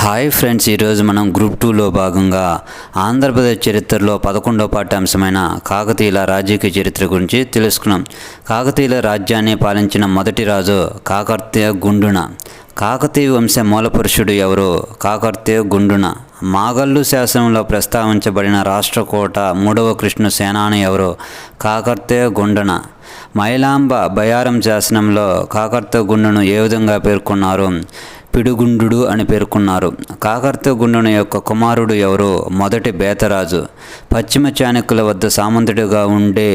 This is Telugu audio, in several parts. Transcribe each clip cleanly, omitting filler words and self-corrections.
హాయ్ ఫ్రెండ్స్, ఈరోజు మనం గ్రూప్ 2లో భాగంగా ఆంధ్రప్రదేశ్ చరిత్రలో 11వ పాఠ్యాంశమైన కాకతీయుల రాజకీయ చరిత్ర గురించి తెలుసుకున్నాం. కాకతీయుల రాజ్యాన్ని పాలించిన మొదటి రాజు కాకతీయ గుండున. కాకతీయ వంశ మూలపురుషుడు ఎవరు? కాకతీయ గుండున. మాగల్లు శాసనంలో ప్రస్తావించబడిన రాష్ట్రకూట మూడవ కృష్ణ సేనాని ఎవరు? కాకతీయ గుండున. మైలాంబ బయారం శాసనంలో కాకతీయ గుండును ఏ విధంగా పేర్కొన్నారు? పిడుగుండు అని పేర్కొన్నారు. కాకతీయ గుండును యొక్క కుమారుడు ఎవరు? మొదటి బేతరాజు. పశ్చిమ చాణక్యుల వద్ద సామంతుడిగా ఉండే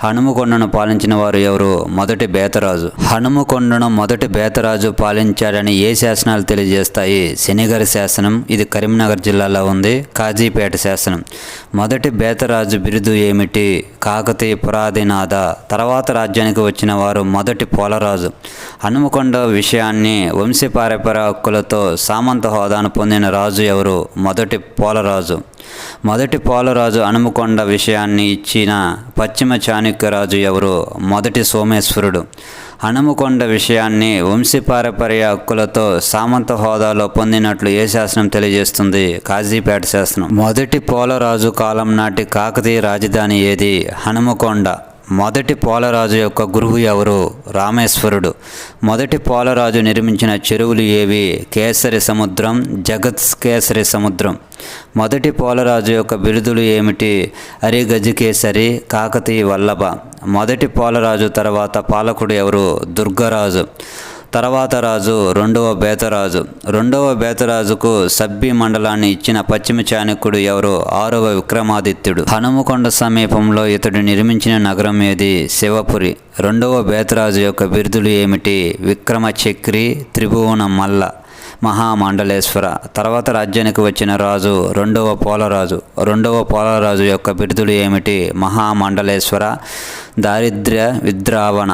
హనుమకొండను పాలించిన వారు ఎవరు? మొదటి బేతరాజు. హనుమకొండను మొదటి బేతరాజు పాలించాడని ఏ శాసనాలు తెలియజేస్తాయి? శనిగరి శాసనం, ఇది కరీంనగర్ జిల్లాలో ఉంది. కాజీపేట శాసనం. మొదటి బేతరాజు బిరుదు ఏమిటి? కాకతీయ పురాధినాథ. తర్వాత రాజ్యానికి వచ్చిన వారు మొదటి పోలరాజు. హనుమకొండ విషయాన్ని వంశపారంపర్య హక్కులతో సామంత హోదాను పొందిన రాజు ఎవరు? మొదటి పోలరాజు. మొదటి పోలరాజు హనుమకొండ విషయాన్ని ఇచ్చిన పశ్చిమ చాణక్య రాజు ఎవరు? మొదటి సోమేశ్వరుడు. హనుమకొండ విషయాన్ని వంశపారంపర్య హక్కులతో సామంత హోదాలో పొందినట్లు ఏ శాసనం తెలియజేస్తుంది? కాజీపేట శాసనం. మొదటి పోలరాజు కాలం నాటి కాకతీయ రాజధాని ఏది? హనుమకొండ. మొదటి పోలరాజు యొక్క గురువు ఎవరు? రామేశ్వరుడు. మొదటి పోలరాజు నిర్మించిన చెరువులు ఏవి? కేసరి సముద్రం, జగత్ కేసరి సముద్రం. మొదటి పోలరాజు యొక్క బిరుదులు ఏమిటి? అరిగజకేసరి, కాకతీయ వల్లభ. మొదటి పోలరాజు తర్వాత పాలకుడు ఎవరు? దుర్గరాజు. తర్వాత రాజు రెండవ బేతరాజు. రెండవ బేతరాజుకు సబ్బి మండలాన్ని ఇచ్చిన పశ్చిమ చాణక్యుడు ఎవరు? 6వ విక్రమాదిత్యుడు. హనుమకొండ సమీపంలో ఇతడు నిర్మించిన నగరం ఏది? శివపురి. రెండవ బేతరాజు యొక్క బిరుదులు ఏమిటి? విక్రమచక్రి, త్రిభువన మల్ల, మహామండలేశ్వర. తర్వాత రాజ్యానికి వచ్చిన రాజు రెండవ పోలరాజు. రెండవ పోలరాజు యొక్క బిరుదులు ఏమిటి? మహామండలేశ్వర, దారిద్ర్య విద్రావణ.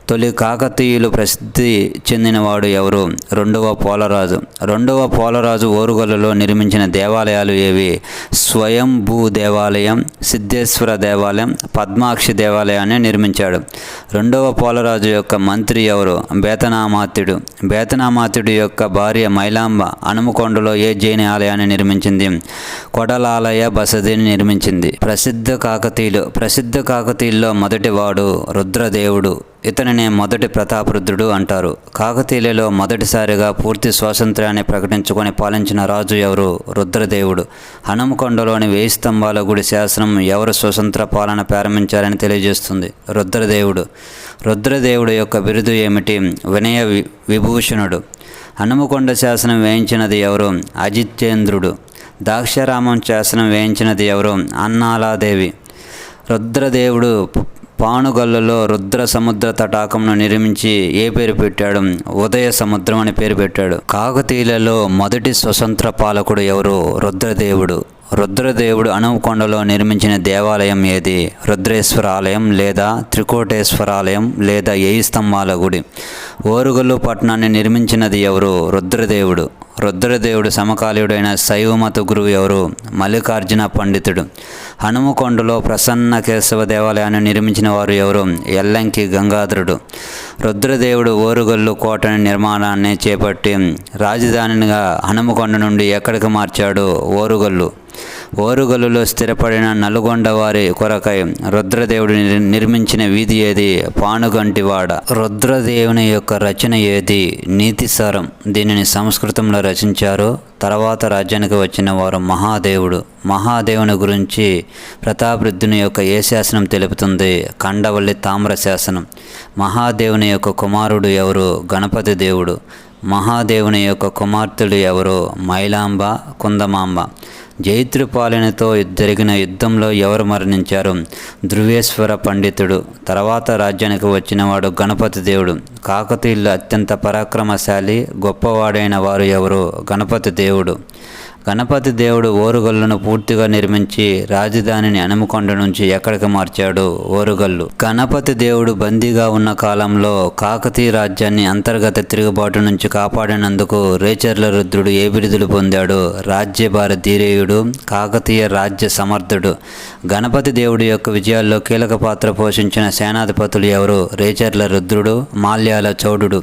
తొలి కాకతీయులు ప్రసిద్ధి చెందినవాడు ఎవరు? రెండవ పోలరాజు. రెండవ పోలరాజు ఓరుగల్లులో నిర్మించిన దేవాలయాలు ఏవి? స్వయంభూ దేవాలయం, సిద్ధేశ్వర దేవాలయం, పద్మాక్షి దేవాలయాన్ని నిర్మించాడు. రెండవ పోలరాజు యొక్క మంత్రి ఎవరు? బేతనామాత్యుడు. బేతనామాత్యుడి యొక్క భార్య మైలాంబ హనుమకొండలో ఏ జైన ఆలయాన్ని నిర్మించింది? కొడలాలయ బసదిని నిర్మించింది. ప్రసిద్ధ కాకతీయుల్లో మొదటివాడు రుద్రదేవుడు. ఇతనినే మొదటి ప్రతాపరుద్రుడు అంటారు. కాకతీయులలో మొదటిసారిగా పూర్తి స్వాతంత్ర్యాన్ని ప్రకటించుకొని పాలించిన రాజు ఎవరు? రుద్రదేవుడు. హనుమకొండలోని 1000 స్తంభాల గుడి శాసనం ఎవరు స్వతంత్ర పాలన ప్రారంభించారని తెలియజేస్తుంది? రుద్రదేవుడు. రుద్రదేవుడు యొక్క బిరుదు ఏమిటి? వినయ విభూషణుడు. హనుమకొండ శాసనం వేయించినది ఎవరు? అజితేంద్రుడు. ద్రాక్షారామం శాసనం వేయించినది ఎవరు? అన్నాలాదేవి. రుద్రదేవుడు పానుగల్లులో రుద్ర సముద్ర తటాకంను నిర్మించి ఏ పేరు పెట్టాడు? ఉదయ సముద్రం అని పేరు పెట్టాడు. కాకతీయులలో మొదటి స్వతంత్ర పాలకుడు ఎవరు? రుద్రదేవుడు. రుద్రదేవుడు హనుమకొండలో నిర్మించిన దేవాలయం ఏది? రుద్రేశ్వర ఆలయం లేదా త్రికోటేశ్వర ఆలయం లేదా 1000 స్తంభాల గుడి. ఓరుగల్లు పట్టణాన్ని నిర్మించినది ఎవరు? రుద్రదేవుడు. రుద్రదేవుడు సమకాలీయుడైన శైవమత గురువు ఎవరు? మల్లికార్జున పండితుడు. హనుమకొండలో ప్రసన్న కేశవ దేవాలయాన్ని నిర్మించిన వారు ఎవరు? ఎల్లంకి గంగాధరుడు. రుద్రదేవుడు ఓరుగల్లు కోటని నిర్మాణాన్ని చేపట్టి రాజధానిగా హనుమకొండ నుండి ఎక్కడికి మార్చాడు? ఓరుగల్లు. ఓరుగల్లులో స్థిరపడిన నల్గొండ వారి కొరకై రుద్రదేవుడు నిర్మించిన వీధి ఏది? పానుగంటివాడ. రుద్రదేవుని యొక్క రచన ఏది? నీతిసారం. దీనిని సంస్కృతంలో రచించారు. తర్వాత రాజ్యానికి వచ్చిన వారు మహాదేవుడు. మహాదేవుని గురించి ప్రతాపరుద్రుని యొక్క ఏ శాసనం తెలుపుతుంది? కండవల్లి తామ్ర శాసనం. మహాదేవుని యొక్క కుమారుడు ఎవరు? గణపతి దేవుడు. మహాదేవుని యొక్క కుమార్తెలు ఎవరు? మైలాంబ, కుందమాంబ. జైత్రపాలనతో జరిగిన యుద్ధంలో ఎవరు మరణించారు? ధ్రువేశ్వర పండితుడు. తర్వాత రాజ్యానికి వచ్చినవాడు గణపతి దేవుడు. కాకతీయులు అత్యంత పరాక్రమశాలి, గొప్పవాడైన వారు ఎవరు? గణపతి దేవుడు. గణపతి దేవుడు ఓరుగల్లును పూర్తిగా నిర్మించి రాజధానిని హనుమకొండ నుంచి ఎక్కడికి మార్చాడు? ఓరుగల్లు. గణపతి దేవుడు బందీగా ఉన్న కాలంలో కాకతీయ రాజ్యాన్ని అంతర్గత తిరుగుబాటు నుంచి కాపాడినందుకు రేచర్ల రుద్రుడు ఏ బిరుదులు పొందాడు? రాజ్యభార ధీరేయుడు, కాకతీయ రాజ్య సమర్థుడు. గణపతి దేవుడి యొక్క విజయాల్లో కీలక పాత్ర పోషించిన సేనాధిపతులు ఎవరు? రేచర్ల రుద్రుడు, మాల్యాల చౌడుడు.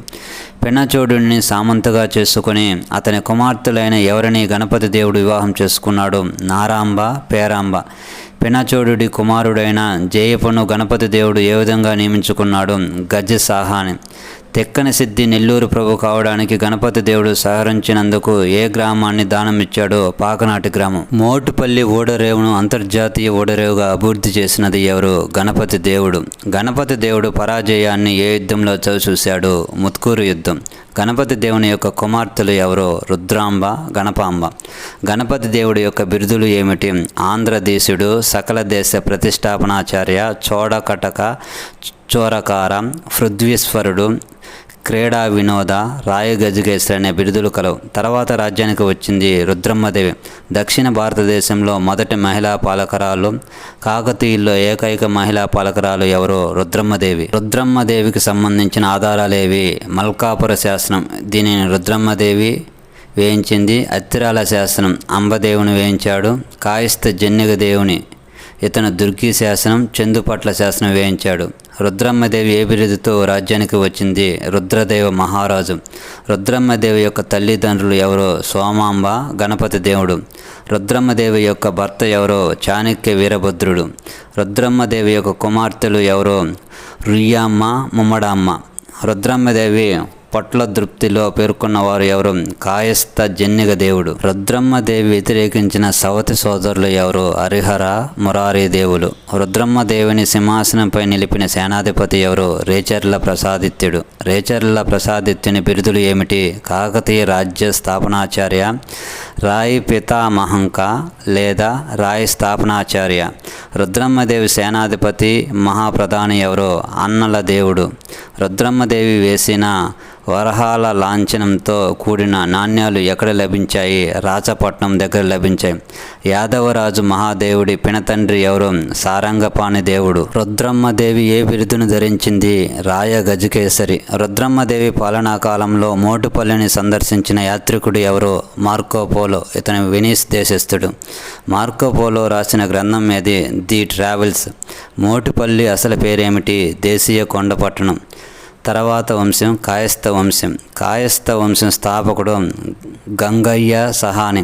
పెన్నచోడుని సామంతగా చేసుకుని అతని కుమార్తెలైన ఎవరిని గణపతి దేవుడు వివాహం చేసుకున్నాడు? నారాంబ, పేరాంబ. పెన్నచోడుడి కుమారుడైన జయపను గణపతి దేవుడు ఏ విధంగా నియమించుకున్నాడు? గజ సాహాని. తెక్కని సిద్ధి నెల్లూరు ప్రభు కావడానికి గణపతి దేవుడు సహకరించినందుకు ఏ గ్రామాన్ని దానం ఇచ్చాడో? పాకనాటి గ్రామం. మోటుపల్లి ఓడరేవును అంతర్జాతీయ ఓడరేవుగా అభివృద్ధి చేసినది ఎవరు? గణపతి దేవుడు. గణపతి దేవుడు పరాజయాన్ని ఏ యుద్ధంలో చవిచూశాడు? ముత్కూరు యుద్ధం. గణపతి దేవుని యొక్క కుమార్తెలు ఎవరు? రుద్రాంబ, గణపాంబ. గణపతి దేవుడి యొక్క బిరుదులు ఏమిటి? ఆంధ్రదేశుడు, సకల దేశ ప్రతిష్టాపనాచార్య, చోడకటక చోరకార, పృథ్వీశ్వరుడు, క్రీడా వినోద, రాయగజగేశ్వరి అనే బిరుదులు కలవు. తర్వాత రాజ్యానికి వచ్చింది రుద్రమ్మదేవి. దక్షిణ భారతదేశంలో మొదటి మహిళా పాలకరాలు. కాకతీయుల్లో ఏకైక మహిళా పాలకరాలు ఎవరు? రుద్రమ్మదేవి. రుద్రమ్మదేవికి సంబంధించిన ఆధారాలేవి? మల్కాపుర శాసనం, దీనిని రుద్రమ్మదేవి వేయించింది. అత్తిరాల శాసనం, అంబదేవుని వేయించాడు. కాయస్థ జన్యగ దేవుని, ఇతను దుర్గి శాసనం, చందుపట్ల శాసనం వేయించాడు. రుద్రమ్మదేవి ఏ బిరుదుతో రాజ్యానికి వచ్చింది? రుద్రదేవ మహారాజు. రుద్రమ్మదేవి యొక్క తల్లిదండ్రులు ఎవరో? సోమాంబ, గణపతి దేవుడు. రుద్రమ్మదేవి యొక్క భర్త ఎవరో? చాణక్య వీరభద్రుడు. రుద్రమ్మదేవి యొక్క కుమార్తెలు ఎవరో? రుయ్యమ్మ, ముమ్మడమ్మ. రుద్రమ్మదేవి పొట్ల దృప్తిలో పేర్కొన్నవారు ఎవరు? కాయస్థ జన్యగ దేవుడు. రుద్రమ్మదేవి వ్యతిరేకించిన సవతి సోదరులు ఎవరు? హరిహర, మురారి దేవులు. రుద్రమ్మదేవిని సింహాసనంపై నిలిపిన సేనాధిపతి ఎవరు? రేచర్ల ప్రసాదిత్యుడు. రేచర్ల ప్రసాదిత్యుని బిరుదులు ఏమిటి? కాకతీయ రాజ్య స్థాపనాచార్య, రాయి పితామహంక లేదా రాయి స్థాపనాచార్య. రుద్రమ్మదేవి సేనాధిపతి, మహాప్రధాని ఎవరు? అన్నల దేవుడు. రుద్రమ్మదేవి వేసిన వరహాల లాంఛనంతో కూడిన నాణ్యాలు ఎక్కడ లభించాయి? రాచపట్నం దగ్గర లభించాయి. యాదవరాజు మహాదేవుడి పినతండ్రి ఎవరు? సారంగపాణి దేవుడు. రుద్రమ్మదేవి ఏ బిరుదును ధరించింది? రాయ గజకేసరి. రుద్రమ్మదేవి పాలనా కాలంలో మోటుపల్లిని సందర్శించిన యాత్రికుడు ఎవరు? మార్కోపోలో, ఇతను వెనీస్ దేశస్థుడు. మార్కోపోలో రాసిన గ్రంథం ఏది? The travels. మోటుపల్లి అసలు పేరేమిటి? దేశీయ కొండపట్టణం. తర్వాత వంశం కాయస్థ వంశం. కాయస్థ వంశం స్థాపకుడు గంగయ్య సహాని.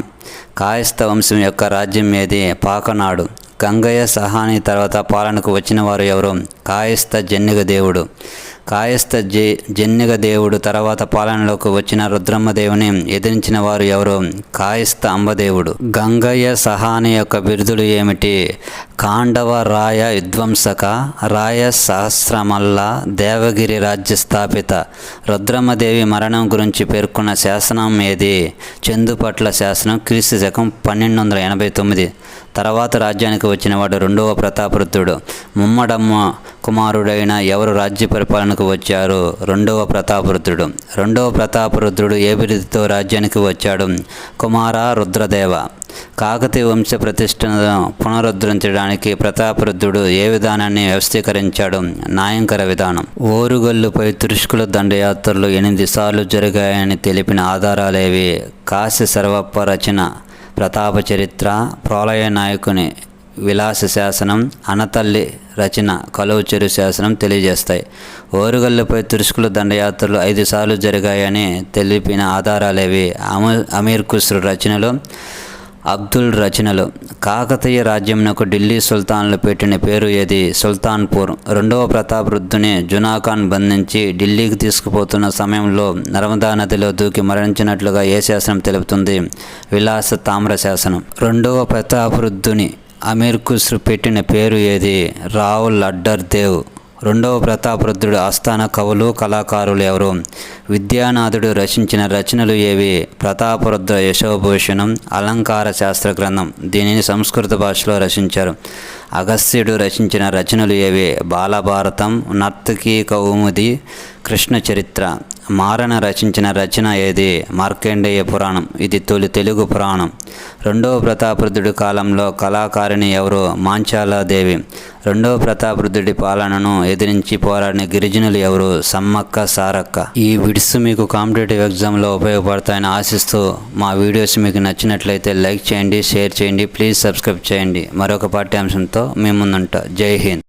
కాయస్థ వంశం యొక్క రాజ్యం ఏది? పాకనాడు. గంగయ్య సహాని తర్వాత పాలనకు వచ్చిన వారు ఎవరు? కాయస్థ జన్యగ దేవుడు. కాయస్థ జన్యగ దేవుడు తర్వాత పాలనలోకి వచ్చిన రుద్రమ్మదేవిని ఎదిరించిన వారు ఎవరు? కాయస్థ అంబదేవుడు. గంగయ్య సహాని యొక్క బిరుదులు ఏమిటి? కాండవ రాయ విధ్వంసక, రాయ సహస్రమల్ల, దేవగిరి రాజ్య స్థాపిత. రుద్రమ్మదేవి మరణం గురించి పేర్కొన్న శాసనం ఏది? చందుపట్ల శాసనం, క్రీస్తు శకం 1289. తర్వాత రాజ్యానికి వచ్చిన వాడు రెండవ ప్రతాపరుద్రుడు. ముమ్మడమ్మ కుమారుడైన ఎవరు రాజ్య పరిపాలనకు వచ్చారు? రెండవ ప్రతాపరుద్రుడు. రెండవ ప్రతాపరుద్రుడు ఏ బిరుదుతో రాజ్యానికి వచ్చాడు? కుమార రుద్రదేవ. కాకతీయ వంశ ప్రతిష్టను పునరుద్ధరించడానికి ప్రతాపరుద్రుడు ఏ విధానాన్ని వ్యవస్థీకరించాడు? నాయంకర విధానం. ఓరుగల్లుపై తురుష్కుల దండయాత్రలు 8 సార్లు జరిగాయని తెలిపిన ఆధారాలేవి? కాశీ సర్వప్ప రచన ప్రతాప చరిత్ర, ప్రోలయ నాయకుని విలాస శాసనం, అనతల్లి రచన కలువచెరు శాసనం తెలియజేస్తాయి. ఓరుగల్లుపై తురుష్కుల దండయాత్రలు 5 సార్లు జరిగాయని తెలిపిన ఆధారాలేవి? అమీర్ ఖుస్రో రచనలు, అబ్దుల్ రచనలు. కాకతీయ రాజ్యంనకు ఢిల్లీ సుల్తాన్లు పెట్టిన పేరు ఏది? సుల్తాన్పూర్. రెండవ ప్రతాపరుద్రుని జునాఖాన్ బంధించి ఢిల్లీకి తీసుకుపోతున్న సమయంలో నర్మదా నదిలో దూకి మరణించినట్లుగా ఏ శాసనం తెలుపుతుంది? విలాస తామ్ర శాసనం. రెండవ ప్రతాపరుద్రుని అమీర్ ఖుస్రో పెట్టిన పేరు ఏది? రావుల్ అడ్డర్ దేవ్. రెండవ ప్రతాపరుద్రుడు ఆస్థాన కవులు, కళాకారులు ఎవరు? విద్యానాథుడు రచించిన రచనలు ఏవి? ప్రతాపరుద్ర యశోభూషణం, అలంకార శాస్త్ర గ్రంథం. దీనిని సంస్కృత భాషలో రచించారు. అగస్త్యుడు రచించిన రచనలు ఏవి? బాలభారతం, నర్తకీ కౌముది, కృష్ణ చరిత్ర. మారణ రచించిన రచన ఏది? మార్కండేయ పురాణం. ఇది తొలి తెలుగు పురాణం. రెండవ ప్రతాపరుద్రుడి కాలంలో కళాకారిణి ఎవరు? మాంచాలాదేవి. రెండవ ప్రతాపరుద్రుడి పాలనను ఎదిరించి పోరాడిన గిరిజనులు ఎవరు? సమ్మక్క, సారక్క. ఈ విడ్స్ మీకు కాంపిటేటివ్ ఎగ్జామ్లో ఉపయోగపడతాయని ఆశిస్తూ మా వీడియోస్ మీకు నచ్చినట్లయితే లైక్ చేయండి, షేర్ చేయండి, ప్లీజ్ సబ్స్క్రైబ్ చేయండి. మరొక పాఠ్యాంశంతో మీ ముందుంటా. జై హింద్.